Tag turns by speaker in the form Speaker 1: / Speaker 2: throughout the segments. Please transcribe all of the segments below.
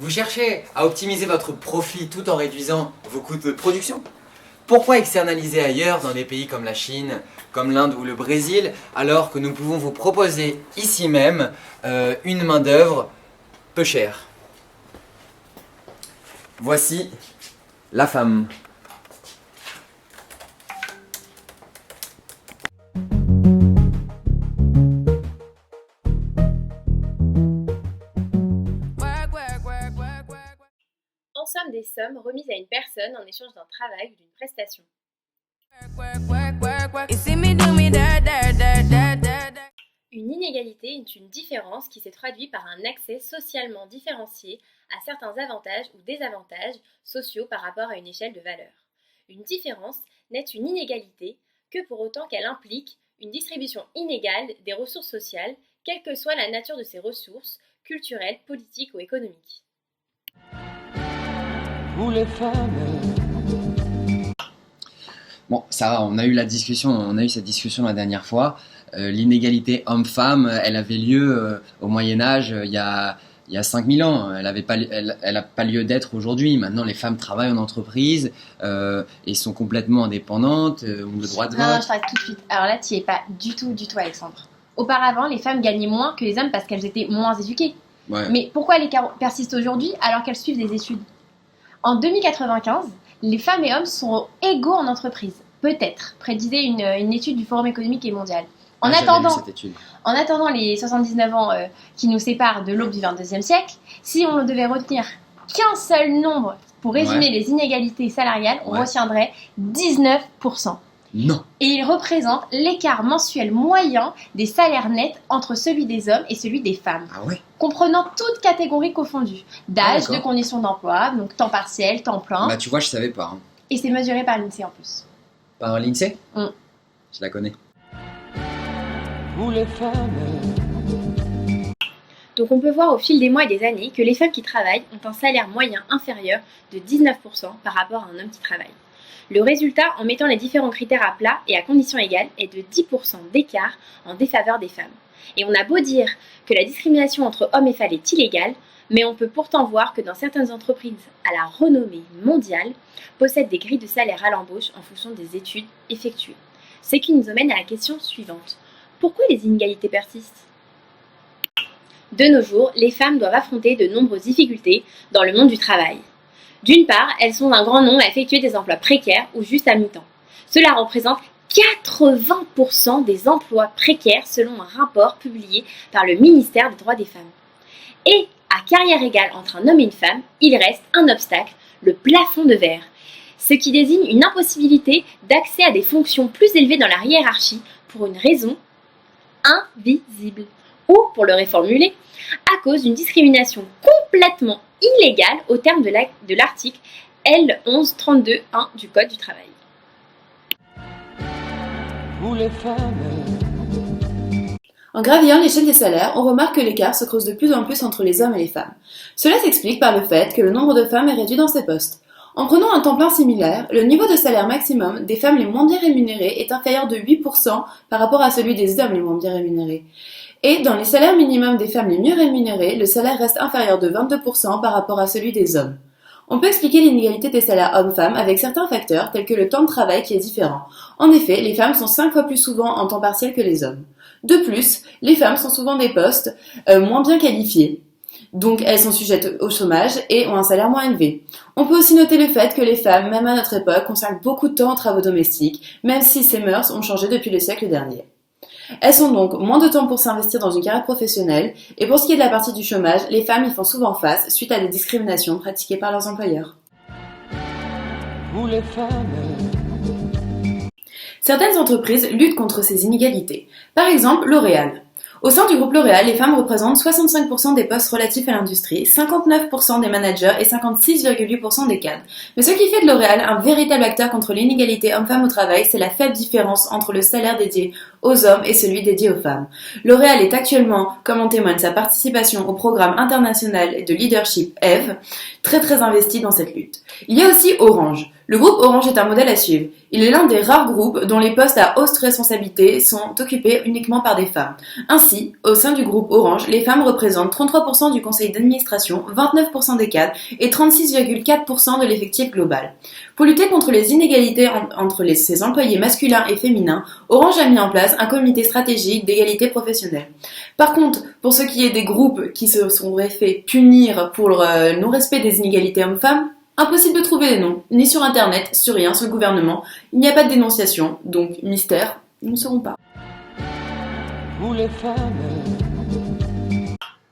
Speaker 1: Vous cherchez à optimiser votre profit tout en réduisant vos coûts de production? Pourquoi externaliser ailleurs dans des pays comme la Chine, comme l'Inde ou le Brésil, alors que nous pouvons vous proposer ici même une main-d'œuvre peu chère? Voici la femme.
Speaker 2: En somme des sommes remises à une personne en échange d'un travail ou d'une prestation. Une inégalité est une différence qui se traduit par un accès socialement différencié à certains avantages ou désavantages sociaux par rapport à une échelle de valeur. Une différence n'est une inégalité que pour autant qu'elle implique une distribution inégale des ressources sociales, quelle que soit la nature de ces ressources, culturelles, politiques ou économiques.
Speaker 1: Bon, ça va, on a eu cette discussion la dernière fois. L'inégalité homme-femme, elle avait lieu au Moyen-Âge, il y a 5000 ans. Elle n'a pas lieu d'être aujourd'hui. Maintenant, les femmes travaillent en entreprise et sont complètement indépendantes, ont le droit de vote.
Speaker 2: Non, je t'arrête tout de suite. Alors là, tu n'y es pas du tout, Alexandre. Auparavant, les femmes gagnaient moins que les hommes parce qu'elles étaient moins éduquées.
Speaker 1: Ouais.
Speaker 2: Mais pourquoi l'écart persiste aujourd'hui alors qu'elles suivent des études? En 2095, les femmes et hommes sont égaux en entreprise. Peut-être, prédisait une étude du Forum économique et mondial. En attendant les 79 ans qui nous séparent de l'aube du XXIe siècle, si on ne devait retenir qu'un seul nombre pour résumer les inégalités salariales, on retiendrait 19%.
Speaker 1: Non.
Speaker 2: Et il représente l'écart mensuel moyen des salaires nets entre celui des hommes et celui des femmes.
Speaker 1: Ah ouais.
Speaker 2: Comprenant toutes catégories confondues. D'âge, de conditions d'emploi, donc temps partiel, temps plein.
Speaker 1: Bah tu vois, je savais pas. Hein.
Speaker 2: Et c'est mesuré par l'INSEE en plus.
Speaker 1: Par l'INSEE? Je la connais.
Speaker 2: Donc on peut voir au fil des mois et des années que les femmes qui travaillent ont un salaire moyen inférieur de 19% par rapport à un homme qui travaille. Le résultat, en mettant les différents critères à plat et à conditions égales, est de 10% d'écart en défaveur des femmes. Et on a beau dire que la discrimination entre hommes et femmes est illégale, mais on peut pourtant voir que dans certaines entreprises à la renommée mondiale, possèdent des grilles de salaire à l'embauche en fonction des études effectuées. Ce qui nous amène à la question suivante. Pourquoi les inégalités persistent ? De nos jours, les femmes doivent affronter de nombreuses difficultés dans le monde du travail. D'une part, elles sont un grand nombre à effectuer des emplois précaires ou juste à mi-temps. Cela représente 80% des emplois précaires selon un rapport publié par le ministère des Droits des Femmes. Et, à carrière égale entre un homme et une femme, il reste un obstacle, le plafond de verre, ce qui désigne une impossibilité d'accès à des fonctions plus élevées dans la hiérarchie pour une raison invisible. Ou, pour le reformuler, à cause d'une discrimination complètement illégale au terme de l'article L1132.1 du Code du travail.
Speaker 3: En gravillant l'échelle des salaires, on remarque que l'écart se creuse de plus en plus entre les hommes et les femmes. Cela s'explique par le fait que le nombre de femmes est réduit dans ces postes. En prenant un temps plein similaire, le niveau de salaire maximum des femmes les moins bien rémunérées est inférieur de 8% par rapport à celui des hommes les moins bien rémunérés. Et dans les salaires minimums des femmes les mieux rémunérées, le salaire reste inférieur de 22% par rapport à celui des hommes. On peut expliquer l'inégalité des salaires hommes-femmes avec certains facteurs tels que le temps de travail qui est différent. En effet, les femmes sont 5 fois plus souvent en temps partiel que les hommes. De plus, les femmes sont souvent des postes moins bien qualifiés. Donc elles sont sujettes au chômage et ont un salaire moins élevé. On peut aussi noter le fait que les femmes, même à notre époque, consacrent beaucoup de temps aux travaux domestiques, même si ces mœurs ont changé depuis le siècle dernier. Elles ont donc moins de temps pour s'investir dans une carrière professionnelle, et pour ce qui est de la partie du chômage, les femmes y font souvent face suite à des discriminations pratiquées par leurs employeurs. Certaines entreprises luttent contre ces inégalités. Par exemple, L'Oréal. Au sein du groupe L'Oréal, les femmes représentent 65% des postes relatifs à l'industrie, 59% des managers et 56,8% des cadres. Mais ce qui fait de L'Oréal un véritable acteur contre l'inégalité homme-femme au travail, c'est la faible différence entre le salaire dédié aux hommes et celui dédié aux femmes. L'Oréal est actuellement, comme en témoigne sa participation au programme international de leadership EVE, très investi dans cette lutte. Il y a aussi Orange. Le groupe Orange est un modèle à suivre. Il est l'un des rares groupes dont les postes à haute responsabilité sont occupés uniquement par des femmes. Ainsi, au sein du groupe Orange, les femmes représentent 33% du conseil d'administration, 29% des cadres et 36,4% de l'effectif global. Pour lutter contre les inégalités entre ses employés masculins et féminins, Orange a mis en place un comité stratégique d'égalité professionnelle. Par contre, pour ce qui est des groupes qui se sont fait punir pour le non-respect des inégalités hommes-femmes, impossible de trouver les noms, ni sur internet, sur rien, sur le gouvernement. Il n'y a pas de dénonciation, donc mystère, nous ne saurons pas.
Speaker 4: Vous les femmes.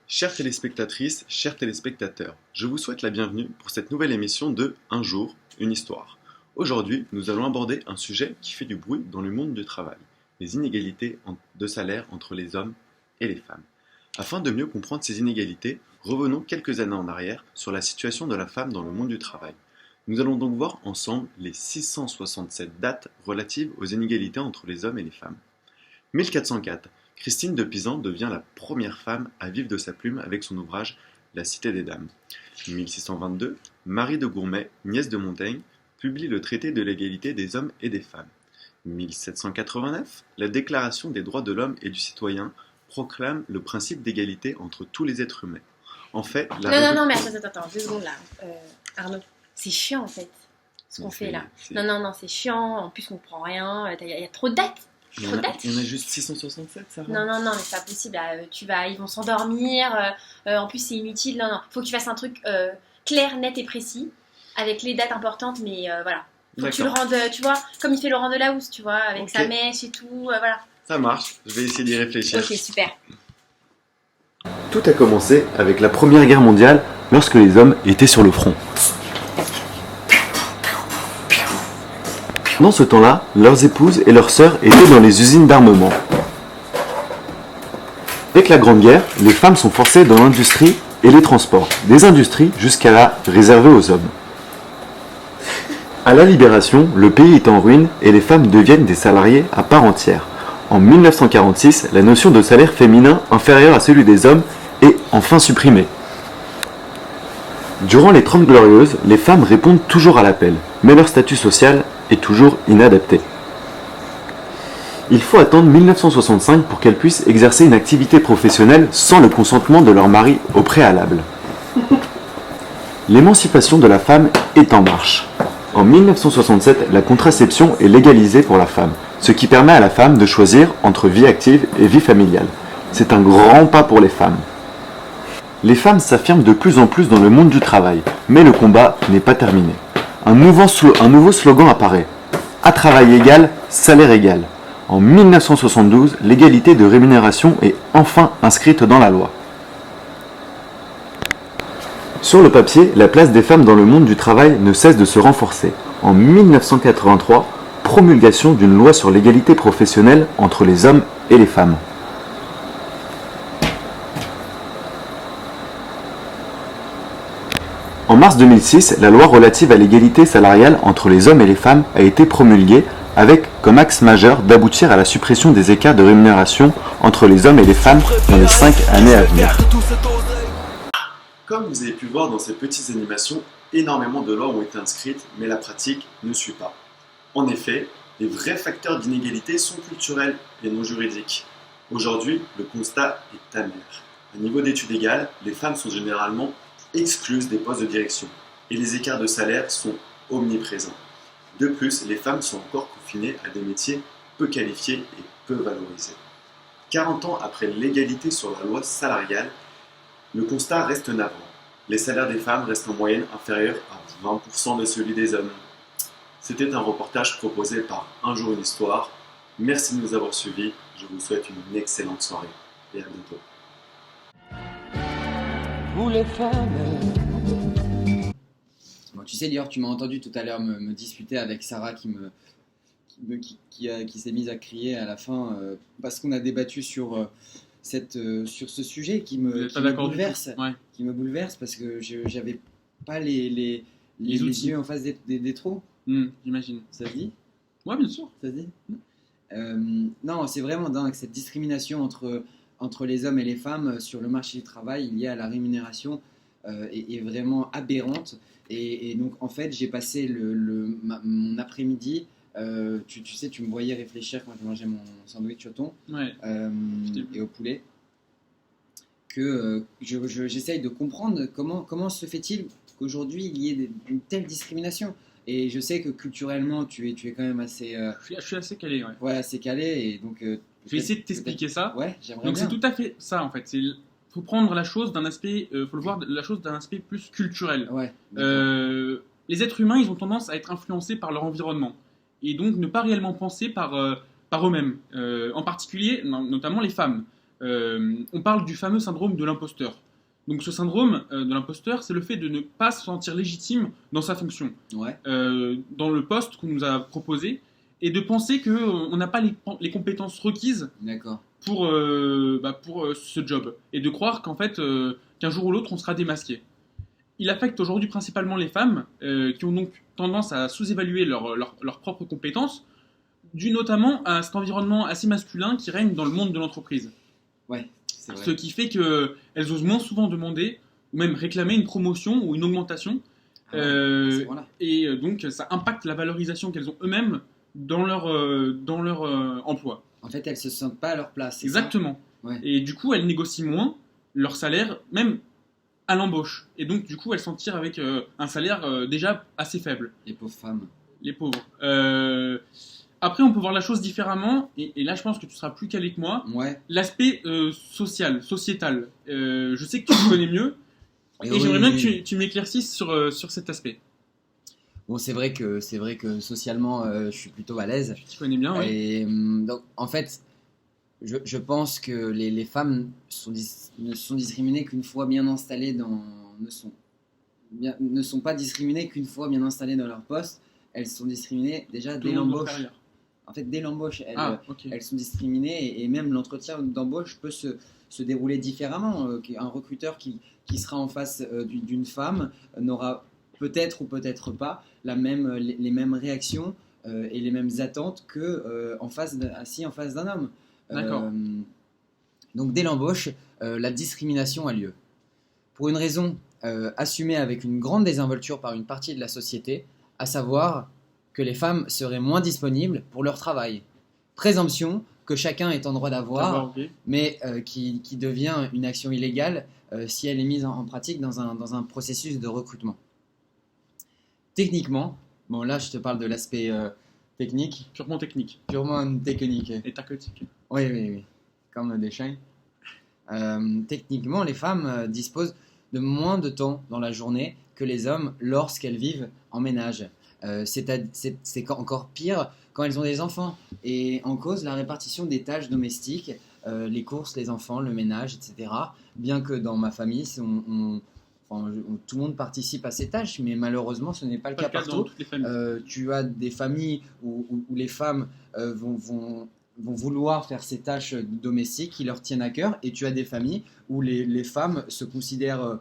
Speaker 5: Chères téléspectatrices, chers téléspectateurs, je vous souhaite la bienvenue pour cette nouvelle émission de Un jour, une histoire. Aujourd'hui, nous allons aborder un sujet qui fait du bruit dans le monde du travail, les inégalités de salaire entre les hommes et les femmes. Afin de mieux comprendre ces inégalités, revenons quelques années en arrière sur la situation de la femme dans le monde du travail. Nous allons donc voir ensemble les 667 dates relatives aux inégalités entre les hommes et les femmes. 1404, Christine de Pisan devient la première femme à vivre de sa plume avec son ouvrage La Cité des Dames. 1622, Marie de Gourmet, nièce de Montaigne, publie le traité de l'égalité des hommes et des femmes. 1789, la Déclaration des droits de l'homme et du citoyen proclame le principe d'égalité entre tous les êtres humains. En fait,
Speaker 2: Non, mais attends, 2 secondes là. Arnaud, c'est chiant en fait, ce qu'on fait là. Non, c'est chiant, en plus on comprend rien, il y a trop de dates.
Speaker 5: Il y en a juste 667, ça va.
Speaker 2: Non, mais c'est pas possible, là, ils vont s'endormir, en plus c'est inutile, non, faut que tu fasses un truc clair, net et précis, avec les dates importantes, mais voilà. Faut que tu le rendes, tu vois, comme il fait Laurent Delahousse, tu vois, avec sa mèche et tout, voilà.
Speaker 5: Ça marche, je vais essayer d'y réfléchir.
Speaker 2: Ok, super.
Speaker 5: Tout a commencé avec la Première Guerre mondiale, lorsque les hommes étaient sur le front. Dans ce temps-là, leurs épouses et leurs sœurs étaient dans les usines d'armement. Avec la Grande Guerre, les femmes sont forcées dans l'industrie et les transports, des industries jusqu'à là réservées aux hommes. À la Libération, le pays est en ruine et les femmes deviennent des salariés à part entière. En 1946, la notion de salaire féminin inférieur à celui des hommes est enfin supprimée. Durant les 30 Glorieuses, les femmes répondent toujours à l'appel, mais leur statut social est toujours inadapté. Il faut attendre 1965 pour qu'elles puissent exercer une activité professionnelle sans le consentement de leur mari au préalable. L'émancipation de la femme est en marche. En 1967, la contraception est légalisée pour la femme, ce qui permet à la femme de choisir entre vie active et vie familiale. C'est un grand pas pour les femmes. Les femmes s'affirment de plus en plus dans le monde du travail, mais le combat n'est pas terminé. Un nouveau slogan apparaît. À travail égal, salaire égal. En 1972, l'égalité de rémunération est enfin inscrite dans la loi. Sur le papier, la place des femmes dans le monde du travail ne cesse de se renforcer. En 1983, promulgation d'une loi sur l'égalité professionnelle entre les hommes et les femmes. En mars 2006, la loi relative à l'égalité salariale entre les hommes et les femmes a été promulguée avec comme axe majeur d'aboutir à la suppression des écarts de rémunération entre les hommes et les femmes dans les 5 années à venir. Comme vous avez pu voir dans ces petites animations, énormément de lois ont été inscrites, mais la pratique ne suit pas. En effet, les vrais facteurs d'inégalité sont culturels et non juridiques. Aujourd'hui, le constat est amer. À niveau d'études égales, les femmes sont généralement exclues des postes de direction et les écarts de salaire sont omniprésents. De plus, les femmes sont encore confinées à des métiers peu qualifiés et peu valorisés. 40 ans après l'égalité sur la loi salariale, le constat reste navrant. Les salaires des femmes restent en moyenne inférieurs à 20% de celui des hommes. C'était un reportage proposé par Un jour une histoire. Merci de nous avoir suivis. Je vous souhaite une excellente soirée et à bientôt.
Speaker 4: Vous les femmes.
Speaker 1: Bon, tu sais, Lior, tu m'as entendu tout à l'heure me disputer avec Sarah qui s'est mise à crier à la fin parce qu'on a débattu sur ce sujet qui me bouleverse.
Speaker 6: Ouais.
Speaker 1: Qui me bouleverse parce que j'avais pas les yeux en face des trous.
Speaker 6: J'imagine.
Speaker 1: Ça se dit?
Speaker 6: Ouais, bien sûr.
Speaker 1: Ça se dit? Non, c'est vraiment dingue cette discrimination entre les hommes et les femmes sur le marché du travail liée à la rémunération est vraiment aberrante. Et donc, en fait, j'ai passé mon après-midi. Tu sais, tu me voyais réfléchir quand je mangeais mon sandwich au thon
Speaker 6: Ouais.
Speaker 1: et au poulet. J'essaye de comprendre comment se fait-il qu'aujourd'hui il y ait une telle discrimination. Et je sais que culturellement, tu es quand même assez,
Speaker 6: Je suis assez calé, ouais.
Speaker 1: ouais, assez calé. Et donc,
Speaker 6: Je vais essayer de t'expliquer ça.
Speaker 1: Ouais, j'aimerais
Speaker 6: Donc
Speaker 1: bien.
Speaker 6: c'est tout à fait ça en fait. Faut prendre la chose d'un aspect, faut le voir la chose d'un aspect plus culturel.
Speaker 1: Ouais, d'accord.
Speaker 6: Les êtres humains, ils ont tendance à être influencés par leur environnement et donc ne pas réellement penser par eux-mêmes. En particulier, notamment les femmes. On parle du fameux syndrome de l'imposteur. Donc ce syndrome de l'imposteur, c'est le fait de ne pas se sentir légitime dans sa fonction,
Speaker 1: Ouais,
Speaker 6: dans le poste qu'on nous a proposé, et de penser qu'on n'a pas les compétences requises
Speaker 1: d'accord.
Speaker 6: pour ce job, et de croire qu'en fait, qu'un jour ou l'autre, on sera démasqué. Il affecte aujourd'hui principalement les femmes, qui ont donc tendance à sous-évaluer leurs propres compétences, dû notamment à cet environnement assez masculin qui règne dans le monde de l'entreprise.
Speaker 1: Ouais, c'est vrai.
Speaker 6: Ce qui fait qu'elles osent moins souvent demander, ou même réclamer une promotion ou une augmentation,
Speaker 1: Ah ouais, à ce point-là.
Speaker 6: et donc ça impacte la valorisation qu'elles ont eux-mêmes dans leur emploi.
Speaker 1: En fait, elles se sentent pas à leur place. c'est ça.
Speaker 6: Exactement.
Speaker 1: Ouais.
Speaker 6: Et du coup, elles négocient moins leur salaire, même à l'embauche. Et donc, du coup, elles s'en tirent avec un salaire déjà assez faible,
Speaker 1: Les pauvres femmes.
Speaker 6: les pauvres. Après, on peut voir la chose différemment, et là, je pense que tu seras plus calé que moi.
Speaker 1: Ouais.
Speaker 6: L'aspect social, sociétal. Je sais que tu le connais mieux, et
Speaker 1: oui,
Speaker 6: j'aimerais bien
Speaker 1: oui.
Speaker 6: que tu m'éclaircisses sur cet aspect.
Speaker 1: Bon, c'est vrai que socialement, je suis plutôt à l'aise.
Speaker 6: Tu connais bien, oui.
Speaker 1: Et donc, en fait, je pense que les femmes ne sont discriminées qu'une fois bien installées ne sont pas discriminées qu'une fois bien installées dans leur poste. Elles sont discriminées déjà
Speaker 6: Tout
Speaker 1: dès
Speaker 6: au long de leur
Speaker 1: l'embauche.
Speaker 6: carrière.
Speaker 1: En fait, dès l'embauche,
Speaker 6: Ah, ok.
Speaker 1: elles sont discriminées et même l'entretien d'embauche peut se dérouler différemment. Un recruteur qui sera en face d'une femme n'aura peut-être ou peut-être pas les mêmes réactions et les mêmes attentes que assis en face d'un homme.
Speaker 6: D'accord.
Speaker 1: Donc dès l'embauche, la discrimination a lieu. Pour une raison assumée avec une grande désinvolture par une partie de la société, à savoir que les femmes seraient moins disponibles pour leur travail. Présomption que chacun est en droit d'avoir,
Speaker 6: Ok.
Speaker 1: mais qui devient une action illégale si elle est mise en pratique dans un processus de recrutement. Techniquement, bon là je te parle de l'aspect technique,
Speaker 6: Purement technique
Speaker 1: purement technique.
Speaker 6: et tactique.
Speaker 1: Oui, comme des chiens. Techniquement, les femmes disposent de moins de temps dans la journée que les hommes lorsqu'elles vivent en ménage. C'est encore pire quand elles ont des enfants. Et en cause, la répartition des tâches domestiques, les courses, les enfants, le ménage, etc. Bien que dans ma famille, tout le monde participe à ces tâches, mais malheureusement, ce n'est pas le
Speaker 6: Pas
Speaker 1: cas
Speaker 6: le cas dans
Speaker 1: partout.
Speaker 6: toutes les familles.
Speaker 1: Tu as des familles où les femmes vont vouloir faire ces tâches domestiques qui leur tiennent à cœur, et tu as des familles où les femmes se considèrent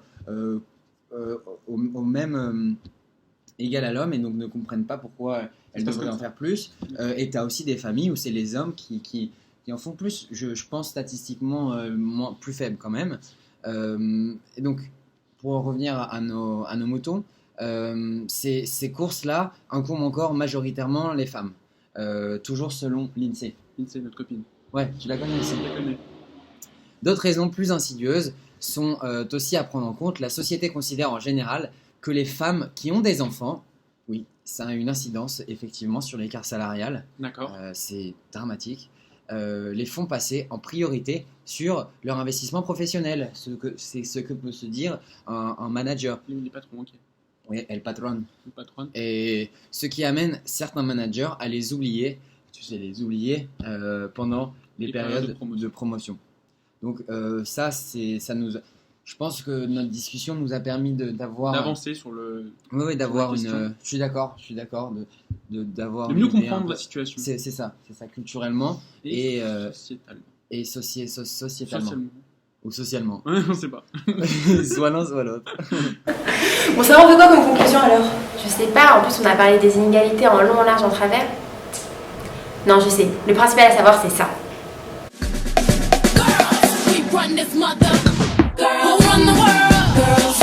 Speaker 1: au même égal à l'homme et donc ne comprennent pas pourquoi elles
Speaker 6: Parce
Speaker 1: devraient
Speaker 6: que-
Speaker 1: en faire plus. Et tu as aussi des familles où c'est les hommes qui en font plus, je pense statistiquement plus faible quand même. Et donc, pour en revenir à nos moutons, ces courses-là incombent encore majoritairement les femmes, toujours selon l'INSEE.
Speaker 6: C'est notre copine.
Speaker 1: Ouais, tu la connais aussi.
Speaker 6: Je la connais.
Speaker 1: D'autres raisons plus insidieuses sont aussi à prendre en compte. La société considère en général que les femmes qui ont des enfants, oui, ça a une incidence effectivement sur l'écart salarial,
Speaker 6: D'accord.
Speaker 1: c'est dramatique, les font passer en priorité sur leur investissement professionnel. C'est ce que peut se dire un manager.
Speaker 6: Les patrons, ok.
Speaker 1: Oui, elle patronne.
Speaker 6: Le patron.
Speaker 1: Et ce qui amène certains managers à les oublier, pendant les périodes de promotion. Donc je pense que notre discussion nous a permis d'avoir
Speaker 6: D'avancer sur le.
Speaker 1: oui, d'avoir
Speaker 6: sur la
Speaker 1: une. Je suis d'accord, d'avoir
Speaker 6: De mieux
Speaker 1: une idée
Speaker 6: comprendre
Speaker 1: un peu-
Speaker 6: la situation.
Speaker 1: C'est ça culturellement et
Speaker 6: sociétal.
Speaker 1: sociétalement
Speaker 6: Socialement.
Speaker 1: ou socialement.
Speaker 6: Ouais, on sait pas.
Speaker 1: Soit l'un soit l'autre.
Speaker 2: Bon, ça en fait quoi comme conclusion alors? Je sais pas, en plus on a parlé des inégalités en long, en large, en travers. Non, je sais. Le principal à savoir, c'est ça.
Speaker 7: We run this mother. Girls, who run the world. Girls.